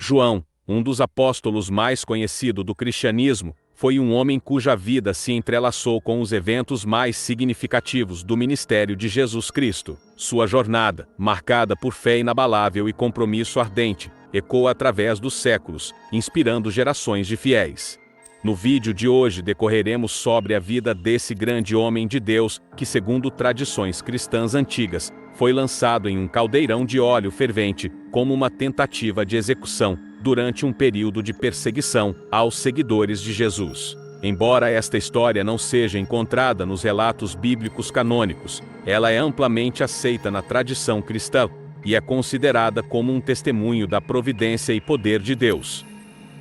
João, um dos apóstolos mais conhecidos do cristianismo, foi um homem cuja vida se entrelaçou com os eventos mais significativos do ministério de Jesus Cristo. Sua jornada, marcada por fé inabalável e compromisso ardente, ecoa através dos séculos, inspirando gerações de fiéis. No vídeo de hoje decorreremos sobre a vida desse grande homem de Deus, que, segundo tradições cristãs antigas, foi lançado em um caldeirão de óleo fervente, como uma tentativa de execução, durante um período de perseguição aos seguidores de Jesus. Embora esta história não seja encontrada nos relatos bíblicos canônicos, ela é amplamente aceita na tradição cristã, e é considerada como um testemunho da providência e poder de Deus.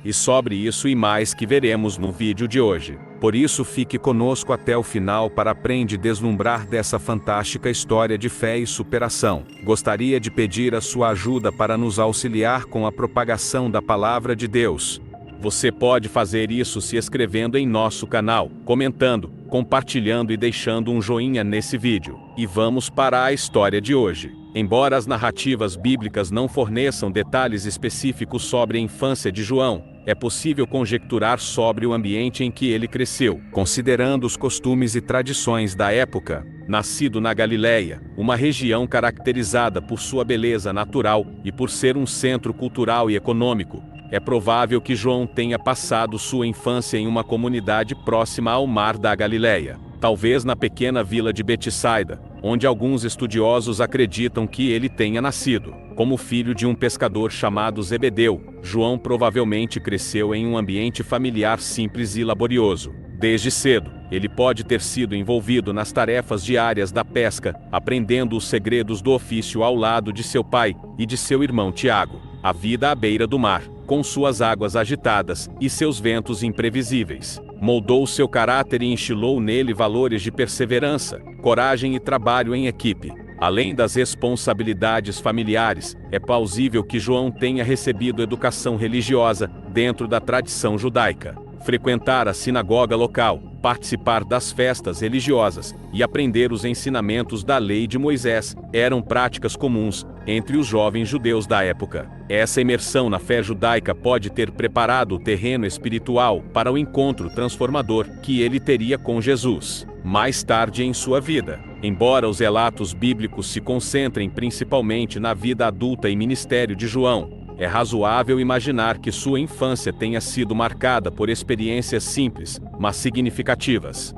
E sobre isso e mais que veremos no vídeo de hoje. Por isso fique conosco até o final para aprender e deslumbrar dessa fantástica história de fé e superação. Gostaria de pedir a sua ajuda para nos auxiliar com a propagação da palavra de Deus. Você pode fazer isso se inscrevendo em nosso canal, comentando, compartilhando e deixando um joinha nesse vídeo. E vamos para a história de hoje. Embora as narrativas bíblicas não forneçam detalhes específicos sobre a infância de João, é possível conjecturar sobre o ambiente em que ele cresceu, considerando os costumes e tradições da época. Nascido na Galileia, uma região caracterizada por sua beleza natural e por ser um centro cultural e econômico, é provável que João tenha passado sua infância em uma comunidade próxima ao mar da Galileia, talvez na pequena vila de Betsaida, onde alguns estudiosos acreditam que ele tenha nascido. Como filho de um pescador chamado Zebedeu, João provavelmente cresceu em um ambiente familiar simples e laborioso. Desde cedo, ele pode ter sido envolvido nas tarefas diárias da pesca, aprendendo os segredos do ofício ao lado de seu pai e de seu irmão Tiago. A vida à beira do mar, com suas águas agitadas e seus ventos imprevisíveis, moldou seu caráter e instilou nele valores de perseverança, coragem e trabalho em equipe. Além das responsabilidades familiares, é plausível que João tenha recebido educação religiosa dentro da tradição judaica. Frequentar a sinagoga local, participar das festas religiosas e aprender os ensinamentos da lei de Moisés eram práticas comuns entre os jovens judeus da época. Essa imersão na fé judaica pode ter preparado o terreno espiritual para o encontro transformador que ele teria com Jesus mais tarde em sua vida. Embora os relatos bíblicos se concentrem principalmente na vida adulta e ministério de João, é razoável imaginar que sua infância tenha sido marcada por experiências simples, mas significativas,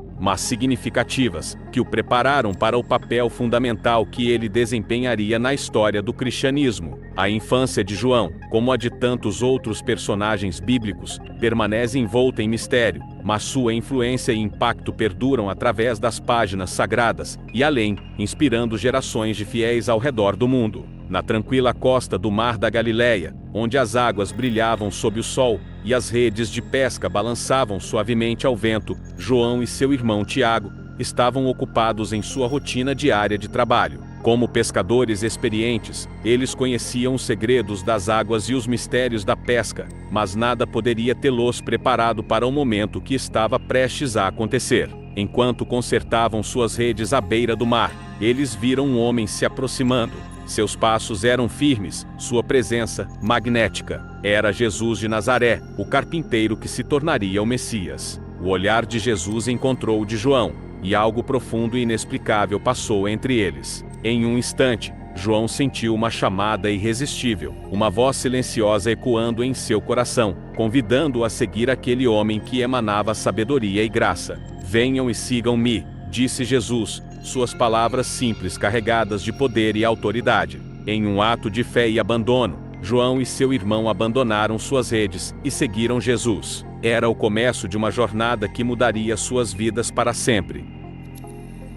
que o prepararam para o papel fundamental que ele desempenharia na história do cristianismo. A infância de João, como a de tantos outros personagens bíblicos, permanece envolta em mistério, mas sua influência e impacto perduram através das páginas sagradas e além, inspirando gerações de fiéis ao redor do mundo. Na tranquila costa do Mar da Galileia, onde as águas brilhavam sob o sol e as redes de pesca balançavam suavemente ao vento, João e seu irmão Tiago estavam ocupados em sua rotina diária de trabalho. Como pescadores experientes, eles conheciam os segredos das águas e os mistérios da pesca, mas nada poderia tê-los preparado para o momento que estava prestes a acontecer. Enquanto consertavam suas redes à beira do mar, eles viram um homem se aproximando. Seus passos eram firmes, sua presença magnética. Era Jesus de Nazaré, o carpinteiro que se tornaria o Messias. O olhar de Jesus encontrou o de João, e algo profundo e inexplicável passou entre eles. Em um instante, João sentiu uma chamada irresistível, uma voz silenciosa ecoando em seu coração, convidando-o a seguir aquele homem que emanava sabedoria e graça. "Venham e sigam-me", disse Jesus, suas palavras simples carregadas de poder e autoridade. Em um ato de fé e abandono, João e seu irmão abandonaram suas redes e seguiram Jesus. Era o começo de uma jornada que mudaria suas vidas para sempre.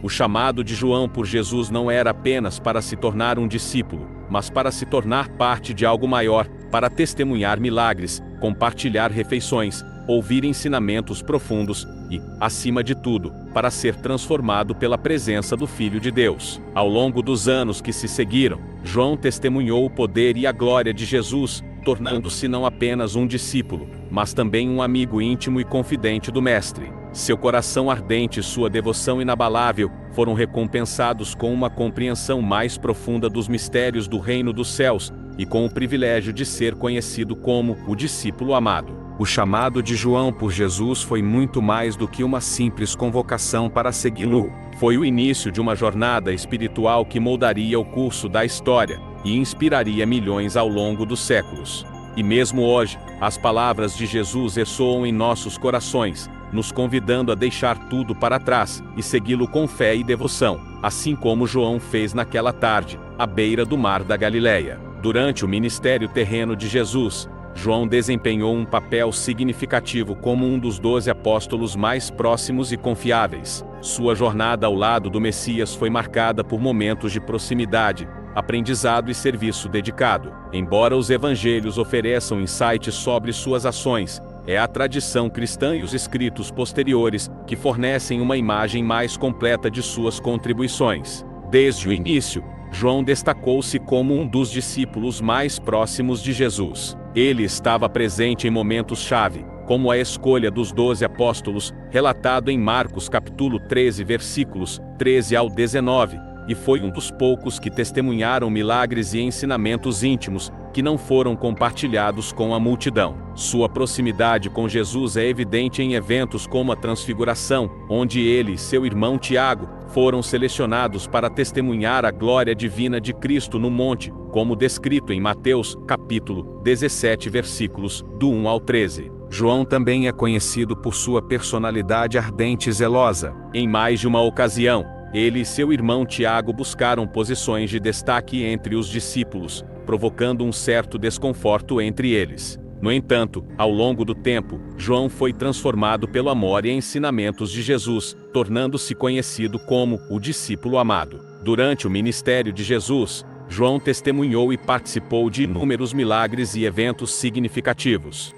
O chamado de João por Jesus não era apenas para se tornar um discípulo, mas para se tornar parte de algo maior, para testemunhar milagres, compartilhar refeições, ouvir ensinamentos profundos e, acima de tudo, para ser transformado pela presença do Filho de Deus. Ao longo dos anos que se seguiram, João testemunhou o poder e a glória de Jesus, tornando-se não apenas um discípulo, mas também um amigo íntimo e confidente do Mestre. Seu coração ardente e sua devoção inabalável foram recompensados com uma compreensão mais profunda dos mistérios do reino dos céus e com o privilégio de ser conhecido como o discípulo amado. O chamado de João por Jesus foi muito mais do que uma simples convocação para segui-lo. Foi o início de uma jornada espiritual que moldaria o curso da história e inspiraria milhões ao longo dos séculos. E mesmo hoje, as palavras de Jesus ressoam em nossos corações, nos convidando a deixar tudo para trás e segui-lo com fé e devoção, assim como João fez naquela tarde, à beira do mar da Galileia. Durante o ministério terreno de Jesus, João desempenhou um papel significativo como um dos 12 apóstolos mais próximos e confiáveis. Sua jornada ao lado do Messias foi marcada por momentos de proximidade, aprendizado e serviço dedicado. Embora os evangelhos ofereçam insights sobre suas ações, é a tradição cristã e os escritos posteriores que fornecem uma imagem mais completa de suas contribuições. Desde o início, João destacou-se como um dos discípulos mais próximos de Jesus. Ele estava presente em momentos-chave, como a escolha dos 12 apóstolos, relatado em Marcos capítulo 13 versículos 13 ao 19, e foi um dos poucos que testemunharam milagres e ensinamentos íntimos, que não foram compartilhados com a multidão. Sua proximidade com Jesus é evidente em eventos como a Transfiguração, onde ele e seu irmão Tiago foram selecionados para testemunhar a glória divina de Cristo no monte, como descrito em Mateus, capítulo 17, versículos do 1 ao 13. João também é conhecido por sua personalidade ardente e zelosa. Em mais de uma ocasião, ele e seu irmão Tiago buscaram posições de destaque entre os discípulos, provocando um certo desconforto entre eles. No entanto, ao longo do tempo, João foi transformado pelo amor e ensinamentos de Jesus, tornando-se conhecido como o discípulo amado. Durante o ministério de Jesus, João testemunhou e participou de inúmeros milagres e eventos significativos.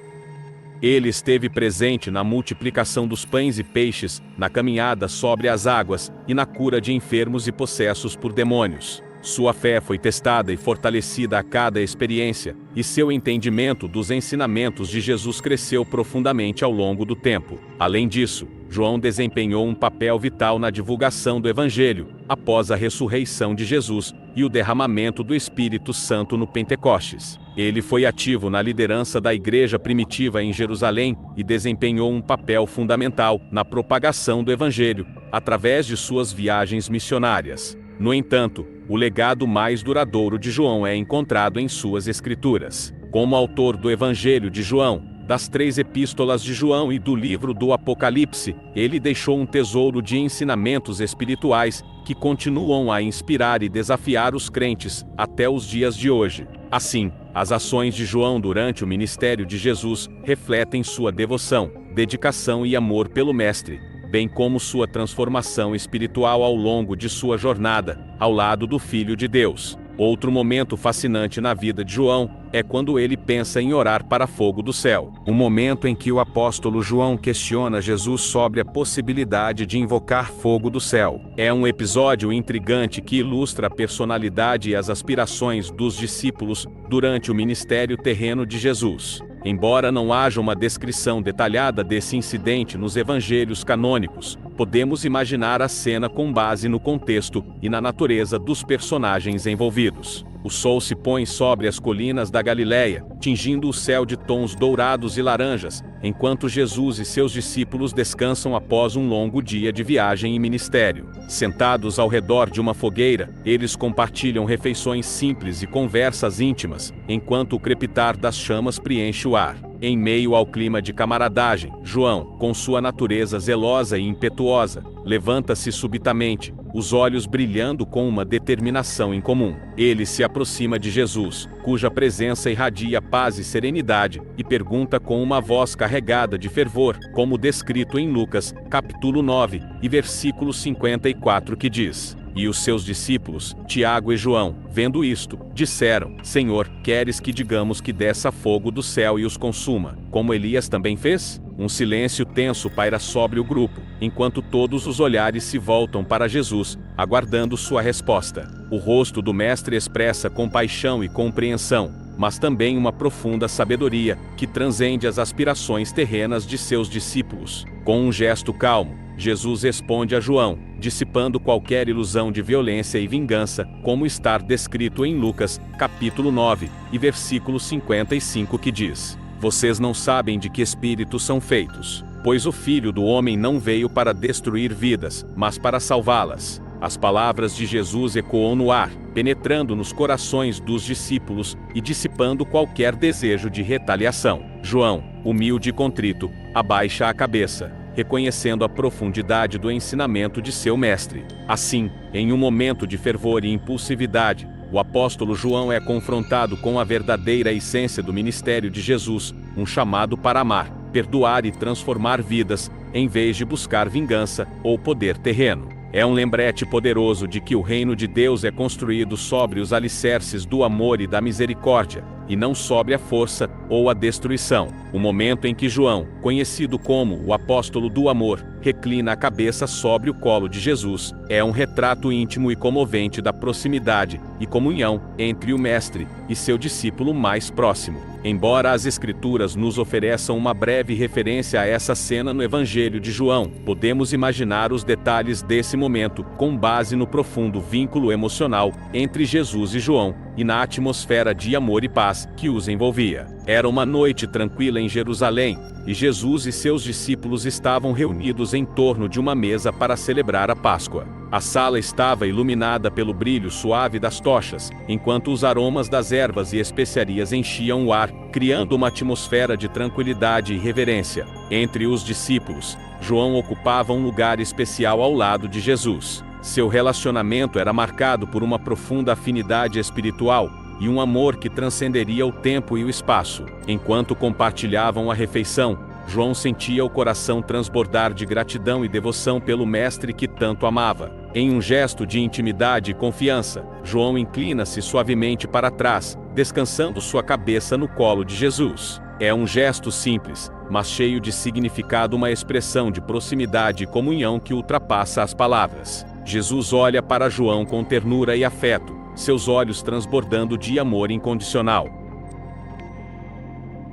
Ele esteve presente na multiplicação dos pães e peixes, na caminhada sobre as águas e na cura de enfermos e possessos por demônios. Sua fé foi testada e fortalecida a cada experiência, e seu entendimento dos ensinamentos de Jesus cresceu profundamente ao longo do tempo. Além disso, João desempenhou um papel vital na divulgação do Evangelho, após a ressurreição de Jesus e o derramamento do Espírito Santo no Pentecostes. Ele foi ativo na liderança da igreja primitiva em Jerusalém e desempenhou um papel fundamental na propagação do Evangelho, através de suas viagens missionárias. No entanto, o legado mais duradouro de João é encontrado em suas escrituras. Como autor do Evangelho de João, das 3 epístolas de João e do livro do Apocalipse, ele deixou um tesouro de ensinamentos espirituais que continuam a inspirar e desafiar os crentes até os dias de hoje. Assim, as ações de João durante o ministério de Jesus refletem sua devoção, dedicação e amor pelo Mestre, bem como sua transformação espiritual ao longo de sua jornada, ao lado do Filho de Deus. Outro momento fascinante na vida de João é quando ele pensa em orar para fogo do céu. O momento em que o apóstolo João questiona Jesus sobre a possibilidade de invocar fogo do céu. É um episódio intrigante que ilustra a personalidade e as aspirações dos discípulos durante o ministério terreno de Jesus. Embora não haja uma descrição detalhada desse incidente nos evangelhos canônicos, podemos imaginar a cena com base no contexto e na natureza dos personagens envolvidos. O sol se põe sobre as colinas da Galileia, tingindo o céu de tons dourados e laranjas, enquanto Jesus e seus discípulos descansam após um longo dia de viagem e ministério. Sentados ao redor de uma fogueira, eles compartilham refeições simples e conversas íntimas, enquanto o crepitar das chamas preenche o ar. Em meio ao clima de camaradagem, João, com sua natureza zelosa e impetuosa, levanta-se subitamente, os olhos brilhando com uma determinação incomum. Ele se aproxima de Jesus, cuja presença irradia paz e serenidade, e pergunta com uma voz carregada de fervor, como descrito em Lucas, capítulo 9, e versículo 54, que diz: "E os seus discípulos, Tiago e João, vendo isto, disseram: Senhor, queres que digamos que desça fogo do céu e os consuma, como Elias também fez?" Um silêncio tenso paira sobre o grupo, enquanto todos os olhares se voltam para Jesus, aguardando sua resposta. O rosto do mestre expressa compaixão e compreensão, mas também uma profunda sabedoria, que transcende as aspirações terrenas de seus discípulos. Com um gesto calmo, Jesus responde a João: dissipando qualquer ilusão de violência e vingança, como está descrito em Lucas, capítulo 9, e versículo 55 que diz: Vocês não sabem de que espírito são feitos, pois o Filho do Homem não veio para destruir vidas, mas para salvá-las. As palavras de Jesus ecoam no ar, penetrando nos corações dos discípulos e dissipando qualquer desejo de retaliação. João, humilde e contrito, abaixa a cabeça, reconhecendo a profundidade do ensinamento de seu mestre. Assim, em um momento de fervor e impulsividade, o apóstolo João é confrontado com a verdadeira essência do ministério de Jesus, um chamado para amar, perdoar e transformar vidas, em vez de buscar vingança ou poder terreno. É um lembrete poderoso de que o reino de Deus é construído sobre os alicerces do amor e da misericórdia, e não sobre a força ou a destruição. O momento em que João, conhecido como o apóstolo do amor, reclina a cabeça sobre o colo de Jesus, é um retrato íntimo e comovente da proximidade e comunhão entre o mestre e seu discípulo mais próximo. Embora as Escrituras nos ofereçam uma breve referência a essa cena no Evangelho de João, podemos imaginar os detalhes desse momento com base no profundo vínculo emocional entre Jesus e João, e na atmosfera de amor e paz que os envolvia. Era uma noite tranquila em Jerusalém, e Jesus e seus discípulos estavam reunidos em torno de uma mesa para celebrar a Páscoa. A sala estava iluminada pelo brilho suave das tochas, enquanto os aromas das ervas e especiarias enchiam o ar, criando uma atmosfera de tranquilidade e reverência. Entre os discípulos, João ocupava um lugar especial ao lado de Jesus. Seu relacionamento era marcado por uma profunda afinidade espiritual e um amor que transcenderia o tempo e o espaço. Enquanto compartilhavam a refeição, João sentia o coração transbordar de gratidão e devoção pelo mestre que tanto amava. Em um gesto de intimidade e confiança, João inclina-se suavemente para trás, descansando sua cabeça no colo de Jesus. É um gesto simples, mas cheio de significado, uma expressão de proximidade e comunhão que ultrapassa as palavras. Jesus olha para João com ternura e afeto, seus olhos transbordando de amor incondicional.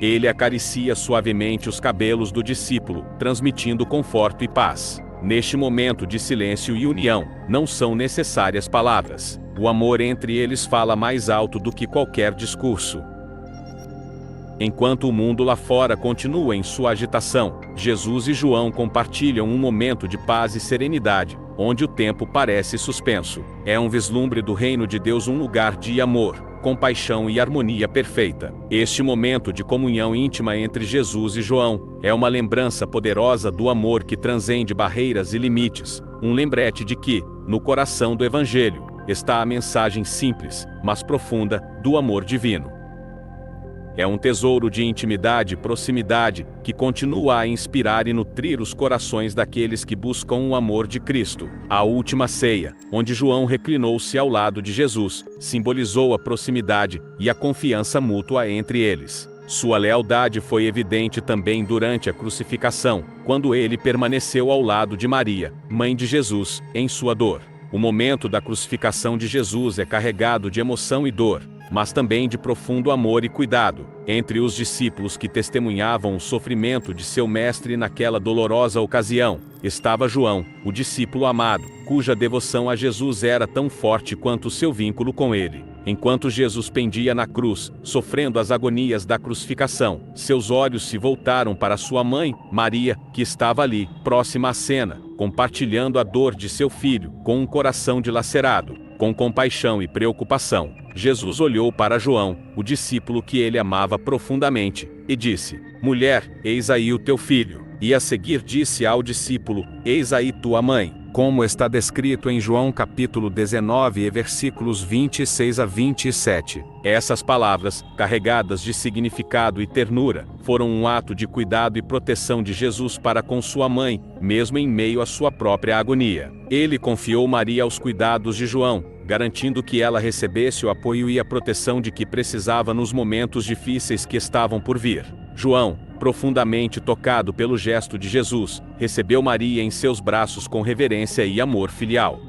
Ele acaricia suavemente os cabelos do discípulo, transmitindo conforto e paz. Neste momento de silêncio e união, não são necessárias palavras. O amor entre eles fala mais alto do que qualquer discurso. Enquanto o mundo lá fora continua em sua agitação, Jesus e João compartilham um momento de paz e serenidade, onde o tempo parece suspenso. É um vislumbre do reino de Deus, um lugar de amor, compaixão e harmonia perfeita. Este momento de comunhão íntima entre Jesus e João é uma lembrança poderosa do amor que transcende barreiras e limites, um lembrete de que, no coração do Evangelho, está a mensagem simples, mas profunda, do amor divino. É um tesouro de intimidade e proximidade, que continua a inspirar e nutrir os corações daqueles que buscam o amor de Cristo. A última ceia, onde João reclinou-se ao lado de Jesus, simbolizou a proximidade e a confiança mútua entre eles. Sua lealdade foi evidente também durante a crucificação, quando ele permaneceu ao lado de Maria, mãe de Jesus, em sua dor. O momento da crucificação de Jesus é carregado de emoção e dor, mas também de profundo amor e cuidado. Entre os discípulos que testemunhavam o sofrimento de seu mestre naquela dolorosa ocasião, estava João, o discípulo amado, cuja devoção a Jesus era tão forte quanto seu vínculo com ele. Enquanto Jesus pendia na cruz, sofrendo as agonias da crucificação, seus olhos se voltaram para sua mãe, Maria, que estava ali, próxima à cena, compartilhando a dor de seu filho, com um coração dilacerado. Com compaixão e preocupação, Jesus olhou para João, o discípulo que ele amava profundamente, e disse: Mulher, eis aí o teu filho. E a seguir disse ao discípulo: Eis aí tua mãe. Como está descrito em João capítulo 19 e versículos 26 a 27. Essas palavras, carregadas de significado e ternura, foram um ato de cuidado e proteção de Jesus para com sua mãe, mesmo em meio à sua própria agonia. Ele confiou Maria aos cuidados de João, garantindo que ela recebesse o apoio e a proteção de que precisava nos momentos difíceis que estavam por vir. João, profundamente tocado pelo gesto de Jesus, recebeu Maria em seus braços com reverência e amor filial.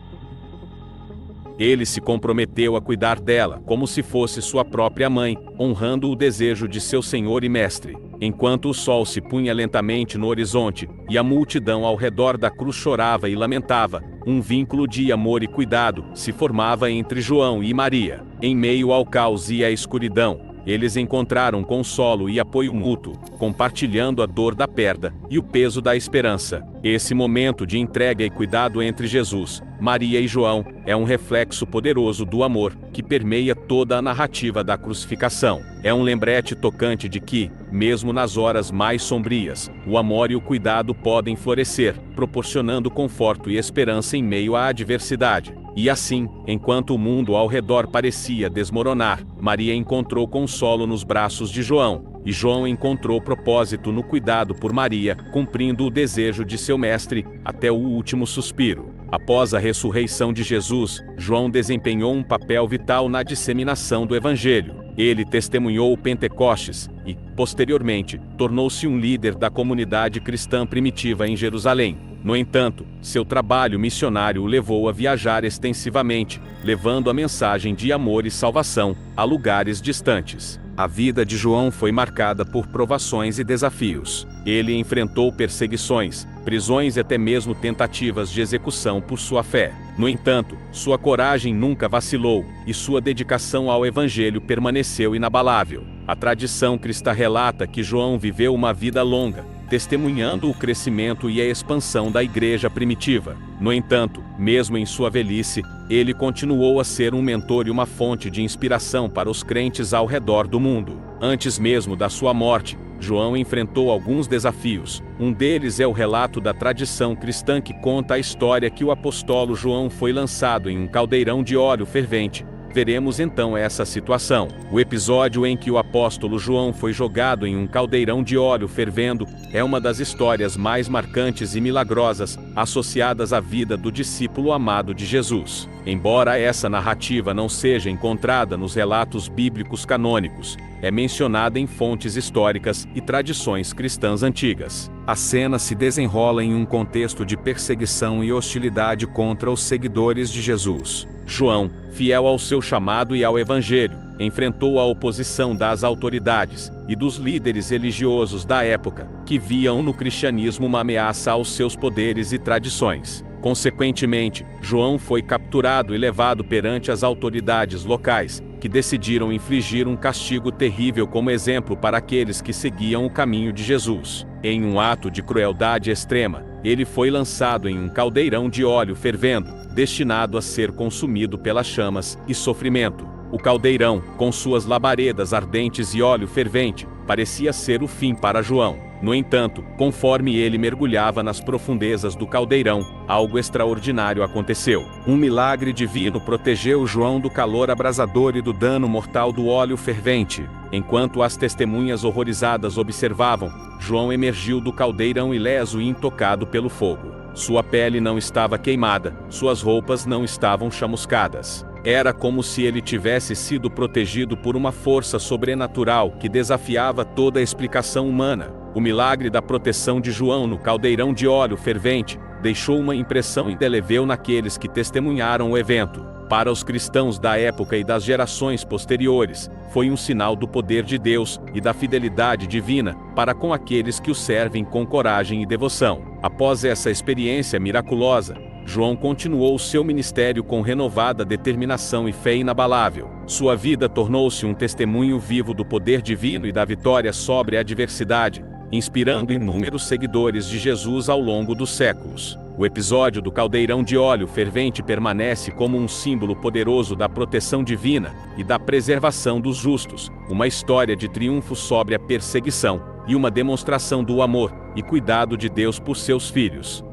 Ele se comprometeu a cuidar dela, como se fosse sua própria mãe, honrando o desejo de seu Senhor e Mestre. Enquanto o sol se punha lentamente no horizonte, e a multidão ao redor da cruz chorava e lamentava, Um vínculo de amor e cuidado se formava entre João e Maria. Em meio ao caos e à escuridão, eles encontraram consolo e apoio mútuo, compartilhando a dor da perda e o peso da esperança. Esse momento de entrega e cuidado entre Jesus, Maria e João é um reflexo poderoso do amor que permeia toda a narrativa da crucificação. É um lembrete tocante de que, mesmo nas horas mais sombrias, o amor e o cuidado podem florescer, proporcionando conforto e esperança em meio à adversidade. E assim, enquanto o mundo ao redor parecia desmoronar, Maria encontrou consolo nos braços de João, e João encontrou propósito no cuidado por Maria, cumprindo o desejo de seu mestre até o último suspiro. Após a ressurreição de Jesus, João desempenhou um papel vital na disseminação do Evangelho. Ele testemunhou o Pentecostes e, posteriormente, tornou-se um líder da comunidade cristã primitiva em Jerusalém. No entanto, seu trabalho missionário o levou a viajar extensivamente, levando a mensagem de amor e salvação a lugares distantes. A vida de João foi marcada por provações e desafios. Ele enfrentou perseguições, prisões e até mesmo tentativas de execução por sua fé. No entanto, sua coragem nunca vacilou e sua dedicação ao Evangelho permaneceu inabalável. A tradição cristã relata que João viveu uma vida longa, testemunhando o crescimento e a expansão da igreja primitiva. No entanto, mesmo em sua velhice, ele continuou a ser um mentor e uma fonte de inspiração para os crentes ao redor do mundo. Antes mesmo da sua morte, João enfrentou alguns desafios. Um deles é o relato da tradição cristã que conta a história que o apóstolo João foi lançado em um caldeirão de óleo fervente. Veremos então essa situação. O episódio em que o apóstolo João foi jogado em um caldeirão de óleo fervendo é uma das histórias mais marcantes e milagrosas associadas à vida do discípulo amado de Jesus. Embora essa narrativa não seja encontrada nos relatos bíblicos canônicos, é mencionada em fontes históricas e tradições cristãs antigas. A cena se desenrola em um contexto de perseguição e hostilidade contra os seguidores de Jesus. João, fiel ao seu chamado e ao Evangelho, enfrentou a oposição das autoridades e dos líderes religiosos da época, que viam no cristianismo uma ameaça aos seus poderes e tradições. Consequentemente, João foi capturado e levado perante as autoridades locais, que decidiram infligir um castigo terrível como exemplo para aqueles que seguiam o caminho de Jesus. Em um ato de crueldade extrema, ele foi lançado em um caldeirão de óleo fervendo, destinado a ser consumido pelas chamas e sofrimento. O caldeirão, com suas labaredas ardentes e óleo fervente, parecia ser o fim para João. No entanto, conforme ele mergulhava nas profundezas do caldeirão, algo extraordinário aconteceu. Um milagre divino protegeu João do calor abrasador e do dano mortal do óleo fervente. Enquanto as testemunhas horrorizadas observavam, João emergiu do caldeirão ileso e intocado pelo fogo. Sua pele não estava queimada, suas roupas não estavam chamuscadas. Era como se ele tivesse sido protegido por uma força sobrenatural que desafiava toda a explicação humana. O milagre da proteção de João no caldeirão de óleo fervente deixou uma impressão indelével naqueles que testemunharam o evento. Para os cristãos da época e das gerações posteriores, foi um sinal do poder de Deus e da fidelidade divina para com aqueles que o servem com coragem e devoção. Após essa experiência miraculosa, João continuou seu ministério com renovada determinação e fé inabalável. Sua vida tornou-se um testemunho vivo do poder divino e da vitória sobre a adversidade, inspirando inúmeros seguidores de Jesus ao longo dos séculos. O episódio do caldeirão de óleo fervente permanece como um símbolo poderoso da proteção divina e da preservação dos justos, uma história de triunfo sobre a perseguição e uma demonstração do amor e cuidado de Deus por seus filhos.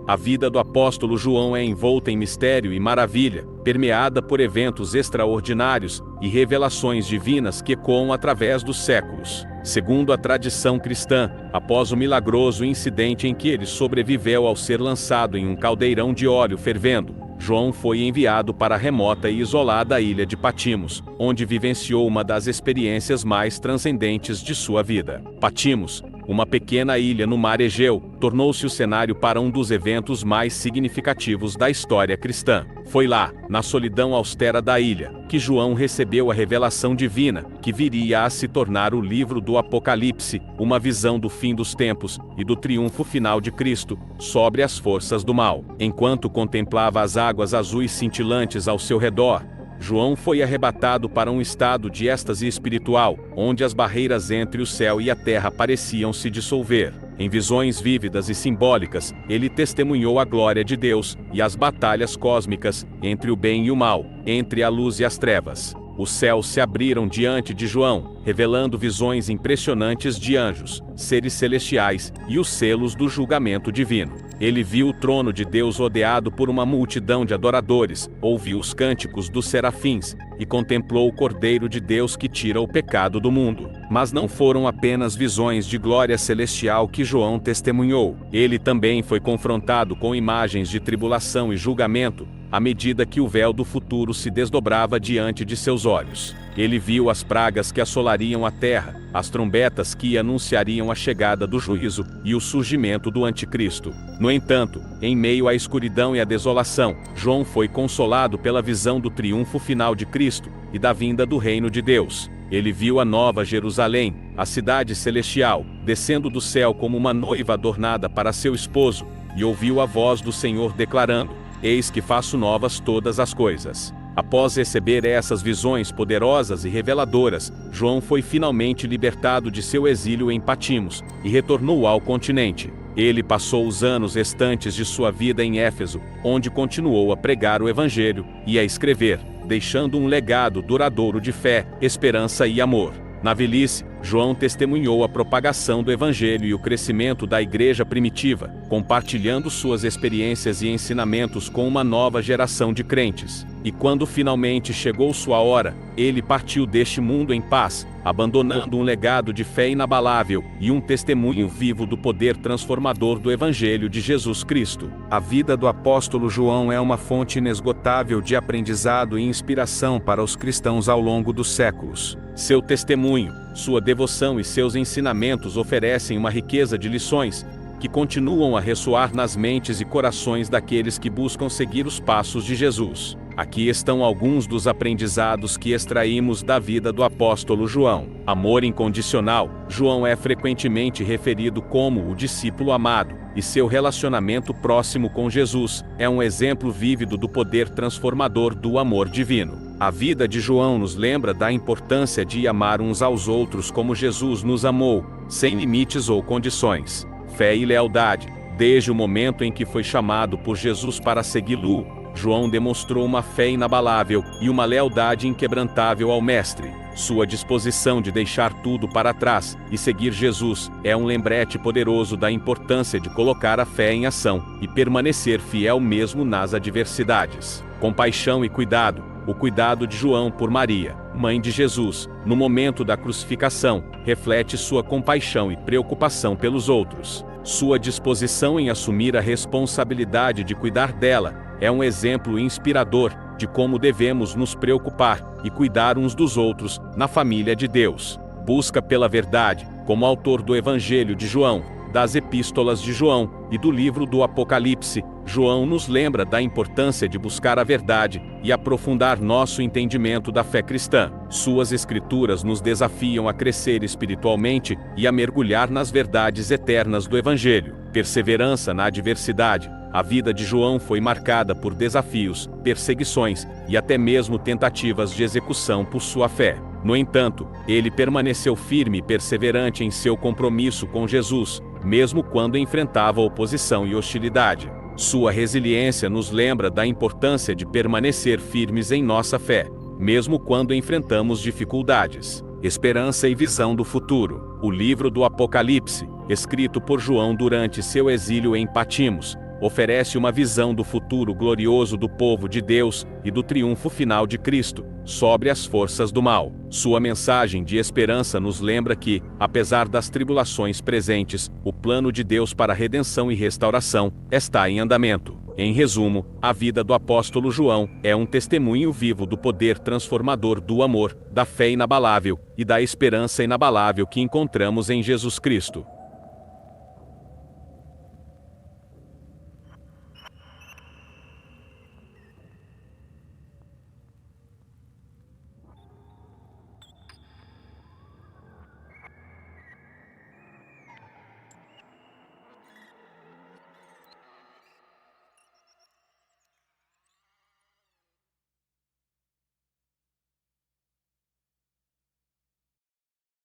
A vida do apóstolo João é envolta em mistério e maravilha, permeada por eventos extraordinários e revelações divinas que ecoam através dos séculos. Segundo a tradição cristã, após o milagroso incidente em que ele sobreviveu ao ser lançado em um caldeirão de óleo fervendo, João foi enviado para a remota e isolada ilha de Patimos, onde vivenciou uma das experiências mais transcendentes de sua vida. Patimos uma pequena ilha no mar Egeu, tornou-se o cenário para um dos eventos mais significativos da história cristã. Foi lá, na solidão austera da ilha, que João recebeu a revelação divina, que viria a se tornar o livro do Apocalipse, uma visão do fim dos tempos e do triunfo final de Cristo sobre as forças do mal. Enquanto contemplava as águas azuis cintilantes ao seu redor, João foi arrebatado para um estado de êxtase espiritual, onde as barreiras entre o céu e a terra pareciam se dissolver. Em visões vívidas e simbólicas, ele testemunhou a glória de Deus e as batalhas cósmicas entre o bem e o mal, entre a luz e as trevas. Os céus se abriram diante de João, revelando visões impressionantes de anjos, seres celestiais e os selos do julgamento divino. Ele viu o trono de Deus rodeado por uma multidão de adoradores, ouviu os cânticos dos serafins e contemplou o Cordeiro de Deus que tira o pecado do mundo. Mas não foram apenas visões de glória celestial que João testemunhou. Ele também foi confrontado com imagens de tribulação e julgamento, à medida que o véu do futuro se desdobrava diante de seus olhos. Ele viu as pragas que assolariam a terra, as trombetas que anunciariam a chegada do juízo e o surgimento do anticristo. No entanto, em meio à escuridão e à desolação, João foi consolado pela visão do triunfo final de Cristo e da vinda do reino de Deus. Ele viu a nova Jerusalém, a cidade celestial, descendo do céu como uma noiva adornada para seu esposo, e ouviu a voz do Senhor declarando: "Eis que faço novas todas as coisas." Após receber essas visões poderosas e reveladoras, João foi finalmente libertado de seu exílio em Patmos e retornou ao continente. Ele passou os anos restantes de sua vida em Éfeso, onde continuou a pregar o Evangelho e a escrever, deixando um legado duradouro de fé, esperança e amor. Na velhice, João testemunhou a propagação do Evangelho e o crescimento da igreja primitiva, compartilhando suas experiências e ensinamentos com uma nova geração de crentes. E quando finalmente chegou sua hora, ele partiu deste mundo em paz, abandonando um legado de fé inabalável e um testemunho vivo do poder transformador do Evangelho de Jesus Cristo. A vida do apóstolo João é uma fonte inesgotável de aprendizado e inspiração para os cristãos ao longo dos séculos. Seu testemunho, sua devoção e seus ensinamentos oferecem uma riqueza de lições que continuam a ressoar nas mentes e corações daqueles que buscam seguir os passos de Jesus. Aqui estão alguns dos aprendizados que extraímos da vida do apóstolo João. Amor incondicional. João é frequentemente referido como o discípulo amado, e seu relacionamento próximo com Jesus é um exemplo vívido do poder transformador do amor divino. A vida de João nos lembra da importância de amar uns aos outros como Jesus nos amou, sem limites ou condições. Fé e lealdade. Desde o momento em que foi chamado por Jesus para segui-lo, João demonstrou uma fé inabalável e uma lealdade inquebrantável ao Mestre. Sua disposição de deixar tudo para trás e seguir Jesus é um lembrete poderoso da importância de colocar a fé em ação e permanecer fiel mesmo nas adversidades. Compaixão e cuidado. O cuidado de João por Maria, mãe de Jesus, no momento da crucificação, reflete sua compaixão e preocupação pelos outros. Sua disposição em assumir a responsabilidade de cuidar dela é um exemplo inspirador de como devemos nos preocupar e cuidar uns dos outros na família de Deus. Busca pela verdade. Como autor do Evangelho de João, das Epístolas de João e do livro do Apocalipse, João nos lembra da importância de buscar a verdade e aprofundar nosso entendimento da fé cristã. Suas escrituras nos desafiam a crescer espiritualmente e a mergulhar nas verdades eternas do Evangelho. Perseverança na adversidade. A vida de João foi marcada por desafios, perseguições e até mesmo tentativas de execução por sua fé. No entanto, ele permaneceu firme e perseverante em seu compromisso com Jesus, mesmo quando enfrentava oposição e hostilidade. Sua resiliência nos lembra da importância de permanecer firmes em nossa fé, mesmo quando enfrentamos dificuldades. Esperança e visão do futuro. O livro do Apocalipse, escrito por João durante seu exílio em Patmos, oferece uma visão do futuro glorioso do povo de Deus e do triunfo final de Cristo sobre as forças do mal. Sua mensagem de esperança nos lembra que, apesar das tribulações presentes, o plano de Deus para redenção e restauração está em andamento. Em resumo, a vida do apóstolo João é um testemunho vivo do poder transformador do amor, da fé inabalável e da esperança inabalável que encontramos em Jesus Cristo.